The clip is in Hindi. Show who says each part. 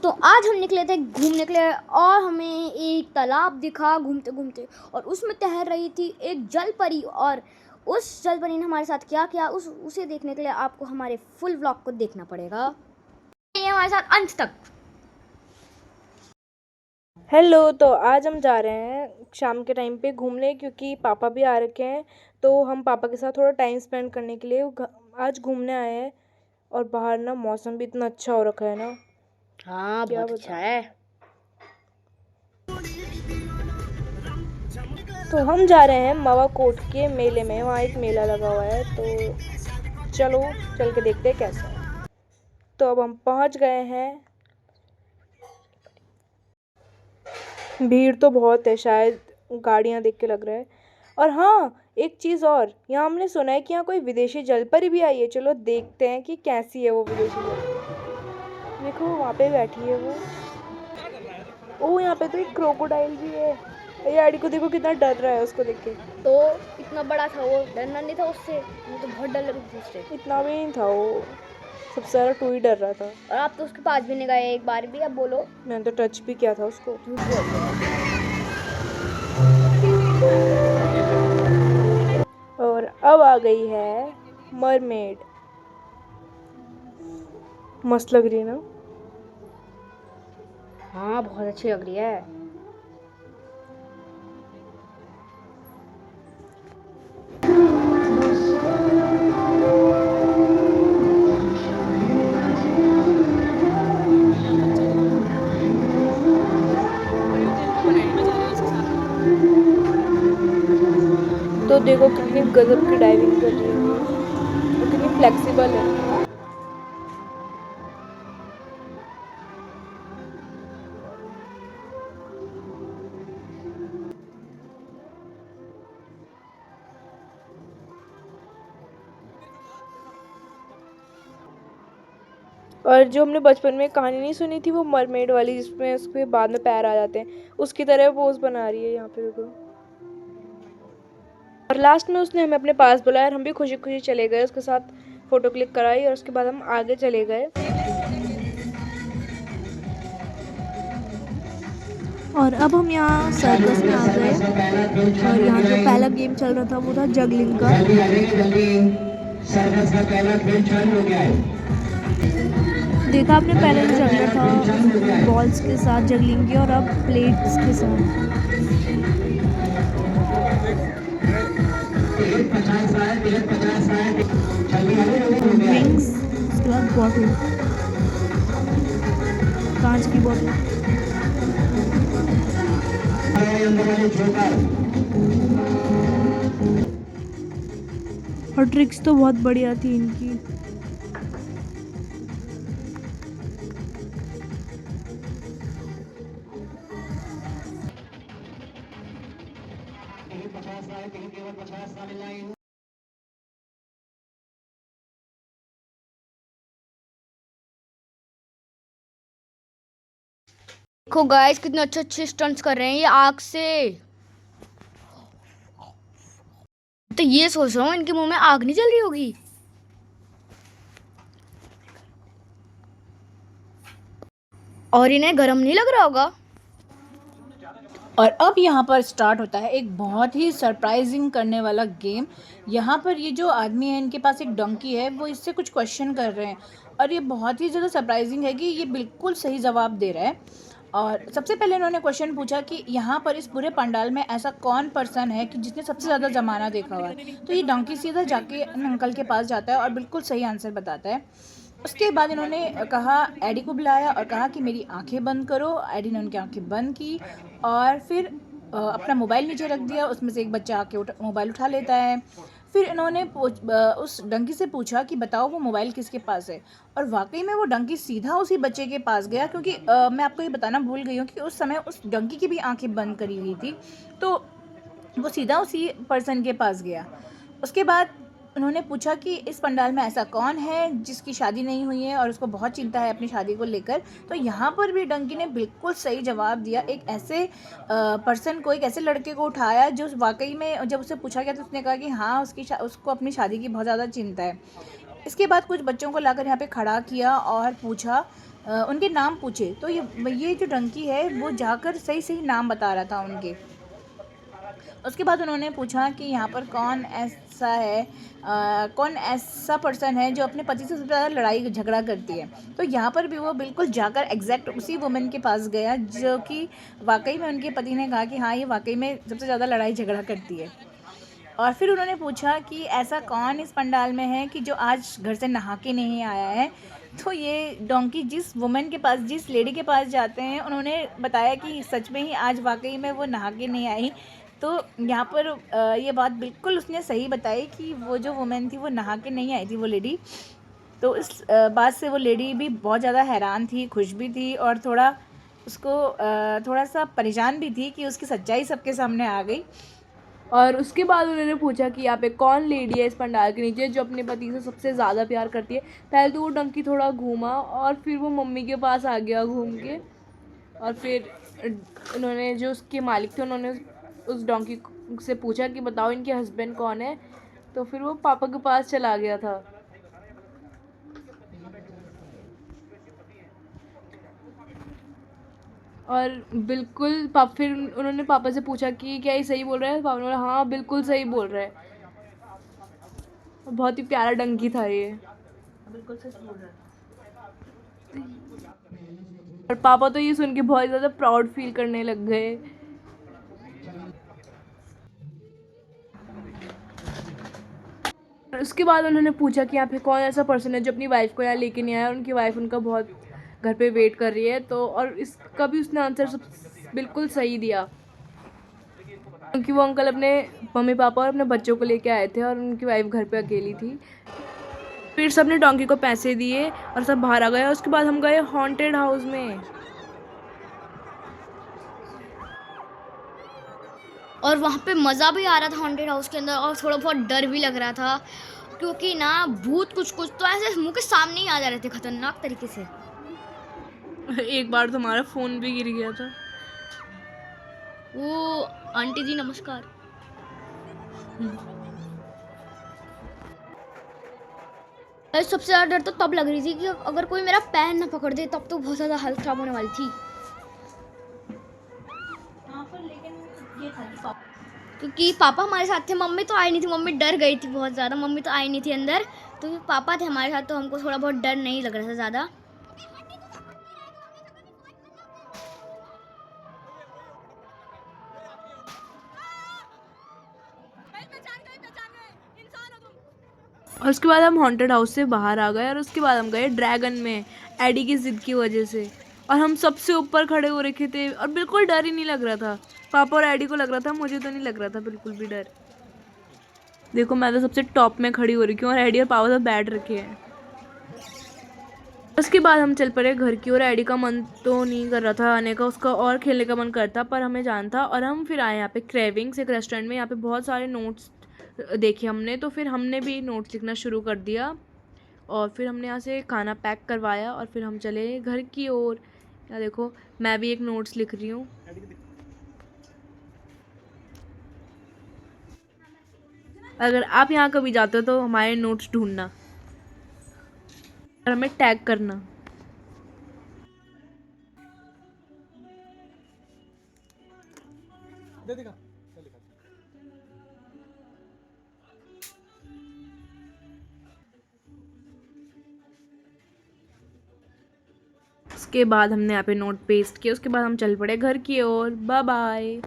Speaker 1: तो आज हम निकले थे घूमने के लिए और हमें एक तालाब दिखा घूमते घूमते और उसमें तैर रही थी एक जल परी। और उस जल परी ने हमारे साथ क्या किया उसे देखने के लिए आपको हमारे फुल व्लॉग को देखना पड़ेगा। ये हमारे साथ अंत तक।
Speaker 2: हेलो, तो आज हम जा रहे हैं शाम के टाइम पे घूमने, क्योंकि पापा भी आ रखे हैं। तो हम पापा के साथ थोड़ा टाइम स्पेंड करने के लिए आज घूमने आए हैं। और बाहर ना मौसम भी इतना अच्छा हो रखा है ना।
Speaker 1: हाँ,
Speaker 2: क्या
Speaker 1: बहुत अच्छा है।
Speaker 2: तो हम जा रहे हैं मवा कोट के मेले में। वहाँ एक मेला लगा हुआ है, तो चलो चल के देखते हैं कैसा है। तो अब हम पहुँच गए हैं। भीड़ तो बहुत है, शायद गाड़ियाँ देख के लग रहा है। और हाँ, एक चीज़ और, यहाँ हमने सुना है कि यहाँ कोई विदेशी जलपरी भी आई है। चलो देखते हैं कि कैसी है वो विदेशी जलपरी। देखो वहाँ पे बैठी है वो। ओह, यहाँ पे तो एक क्रोकोडाइल भी है। ये आड़ी को देखो कितना डर रहा है उसको देख के।
Speaker 1: तो इतना बड़ा था वो, डरना नहीं था उससे? मुझे तो बहुत डर लग रही थी उससे।
Speaker 2: इतना भी नहीं था वो, सबसे ज़्यादा टू ही डर रहा था।
Speaker 1: और आप तो उसके पास भी नहीं गए एक बार भी। अब बोलो।
Speaker 2: मैंने तो टच भी किया था उसको।
Speaker 1: झूठ बोलते हो।
Speaker 2: और अब आ गई है मरमेड। मस्त लग रही है ना।
Speaker 1: हाँ, बहुत अच्छी लग रही है।
Speaker 2: तो देखो कितनी गजब की डाइविंग कर रही है वो, और कितनी फ्लेक्सिबल है। और जो हमने बचपन में कहानी नहीं सुनी थी, वो मरमेड वाली, जिसमें उसके बाद में पैर आ जाते हैं, उसकी तरह पोज बना रही है यहाँ पे देखो। और लास्ट में उसने हमें अपने पास बुलाया और हम भी खुशी खुशी चले गए, उसके साथ फ़ोटो क्लिक कराई और उसके बाद हम आगे चले गए।
Speaker 3: और अब हम यहाँ सर्कस में आ गए और यहाँ जो पहला गेम चल रहा था वो था जगलिंग का।
Speaker 4: सर्कस का पहला खेल चालू हो गया है।
Speaker 3: देखा आपने, पहले जो जगलर था बॉल्स के साथ जगलिंग की और अब प्लेट्स के साथ। ड्रिंक्स, उसके बाद बॉटल, कांच की बॉटल। और ट्रिक्स तो बहुत बढ़िया थी इनकी।
Speaker 1: देखो गाइस, कितने अच्छे अच्छे स्टंट्स कर रहे हैं ये आग से। तो ये सोच रहा हूँ इनके मुंह में आग नहीं जल रही होगी। और इन्हें गरम नहीं लग रहा होगा।
Speaker 5: और अब यहाँ पर स्टार्ट होता है एक बहुत ही सरप्राइजिंग करने वाला गेम। यहाँ पर ये जो आदमी है, इनके पास एक डंकी है, वो इससे कुछ क्वेश्चन कर रहे हैं और ये बहुत ही ज़्यादा सरप्राइजिंग है कि ये बिल्कुल सही जवाब दे रहा है। और सबसे पहले इन्होंने क्वेश्चन पूछा कि यहाँ पर इस पूरे पंडाल में ऐसा कौन पर्सन है कि जिसने सबसे ज़्यादा ज़माना देखा हुआ है। तो ये डंकी सीधा जाके अंकल के पास जाता है और बिल्कुल सही आंसर बताता है। उसके बाद इन्होंने कहा, एडी को बुलाया और कहा कि मेरी आंखें बंद करो। एडी ने उनकी आंखें बंद की और फिर अपना मोबाइल नीचे रख दिया। उसमें से एक बच्चा आके मोबाइल उठा लेता है। फिर इन्होंने उस डंकी से पूछा कि बताओ वो मोबाइल किसके पास है। और वाकई में वो डंकी सीधा उसी बच्चे के पास गया, क्योंकि मैं आपको ये बताना भूल गई हूँ कि उस समय उस डंकी की भी आंखें बंद करी हुई थी, तो वो सीधा उसी पर्सन के पास गया। उसके बाद उन्होंने पूछा कि इस पंडाल में ऐसा कौन है जिसकी शादी नहीं हुई है और उसको बहुत चिंता है अपनी शादी को लेकर। तो यहाँ पर भी डंकी ने बिल्कुल सही जवाब दिया। एक ऐसे पर्सन को, एक ऐसे लड़के को उठाया जो वाकई में, जब उससे पूछा गया तो उसने कहा कि हाँ, उसको अपनी शादी की बहुत ज़्यादा चिंता है। इसके बाद कुछ बच्चों को लाकर यहाँ पे खड़ा किया और पूछा उनके नाम पूछे तो ये जो डंकी है वो जाकर सही सही नाम बता रहा था उनके। उसके बाद उन्होंने पूछा कि यहाँ पर कौन ऐसा पर्सन है जो अपने पति से सबसे ज़्यादा लड़ाई झगड़ा करती है। तो यहाँ पर भी वो बिल्कुल जाकर एग्जैक्ट उसी वुमेन के पास गया जो कि वाकई में उनके पति ने कहा कि हाँ ये वाकई में सबसे ज़्यादा लड़ाई झगड़ा करती है। और फिर उन्होंने पूछा कि ऐसा कौन इस पंडाल में है कि जो आज घर से नहा के नहीं आया है। तो ये डोंकी जिस वुमेन के पास, जिस लेडी के पास जाते हैं, उन्होंने बताया कि सच में ही आज वाकई में वो नहा के नहीं आई। तो यहाँ पर ये बात बिल्कुल उसने सही बताई कि वो जो वुमेन थी वो नहा के नहीं आई थी, वो लेडी। तो इस बात से वो लेडी भी बहुत ज़्यादा हैरान थी, खुश भी थी और थोड़ा सा परेशान भी थी कि उसकी सच्चाई सबके सामने आ गई।
Speaker 2: और उसके बाद उन्होंने पूछा कि यहाँ पे कौन लेडी है इस पंडाल के नीचे जो अपने पति से सबसे ज़्यादा प्यार करती है। पहले तो वो डंकी थोड़ा घूमा और फिर वो मम्मी के पास आ गया घूम के। और फिर उन्होंने, जो उसके मालिक थे, उन्होंने उस डंकी से पूछा कि बताओ इनके हस्बैंड कौन है। तो फिर वो पापा के पास चला गया था। और बिल्कुल फिर उन्होंने पापा से पूछा कि क्या ये सही बोल रहा है। पापा ने बोला हाँ बिल्कुल सही बोल रहा है। बहुत ही प्यारा डंकी था ये।
Speaker 5: बिल्कुल सच बोल रहा है।
Speaker 2: और पापा तो ये सुन के बहुत ज़्यादा प्राउड फील करने लग गए। और उसके बाद उन्होंने पूछा कि यहाँ पे कौन ऐसा पर्सन है जो अपनी वाइफ को यहाँ लेके नहीं आया और उनकी वाइफ उनका बहुत घर पे वेट कर रही है। तो और इसका भी उसने आंसर सब बिल्कुल सही दिया, क्योंकि वो अंकल अपने मम्मी पापा और अपने बच्चों को लेके आए थे और उनकी वाइफ घर पे अकेली थी। फिर सबने डोंकी को पैसे दिए और सब बाहर आ गए। उसके बाद हम गए हॉन्टेड हाउस में।
Speaker 1: और वहाँ पे मज़ा भी आ रहा था हॉन्टेड हाउस के अंदर, और थोड़ा बहुत डर भी लग रहा था क्योंकि ना भूत कुछ कुछ तो ऐसे मुंह के सामने ही आ जा रहे थे खतरनाक तरीके से।
Speaker 2: एक बार तो हमारा फ़ोन भी गिर गया था।
Speaker 1: वो आंटी जी नमस्कार। सबसे ज़्यादा डर तो तब लग रही थी कि अगर कोई मेरा पैर ना पकड़ दे, तब तो बहुत ज़्यादा हालत ख़राब होने वाली थी। क्योंकि पापा हमारे साथ थे, मम्मी तो आई नहीं थी, मम्मी डर गई थी बहुत ज़्यादा, मम्मी तो आई नहीं थी अंदर, तो पापा थे हमारे साथ, तो हमको थोड़ा बहुत डर नहीं लग रहा था ज़्यादा।
Speaker 2: और उसके बाद हम हॉन्टेड हाउस से बाहर आ गए और उसके बाद हम गए ड्रैगन में एडी की ज़िद की वजह से। और हम सबसे ऊपर खड़े हो रखे थे और बिल्कुल डर ही नहीं लग रहा था। पापा और एडी को लग रहा था, मुझे तो नहीं लग रहा था बिल्कुल भी डर। देखो मैं तो सबसे टॉप में खड़ी हो रही हूँ और एडी और पापा तो बैठ रखे हैं। उसके बाद हम चल पड़े घर की ओर। एडी का मन तो नहीं कर रहा था आने का, उसका और खेलने का मन करता, पर हमें जाना था। और हम फिर आए यहाँ पे क्रेविंग्स, एक रेस्टोरेंट में। यहाँ पे बहुत सारे नोट्स देखे हमने, तो फिर हमने भी नोट्स लिखना शुरू कर दिया। और फिर हमने यहाँ से खाना पैक करवाया और फिर हम चले घर की ओर। यहाँ देखो मैं भी एक नोट्स लिख रही हूँ। अगर आप यहाँ कभी जाते हो तो हमारे नोट्स ढूंढना और हमें टैग करना। उसके बाद हमने यहाँ पे नोट पेस्ट किया। उसके बाद हम चल पड़े घर की ओर। Bye bye.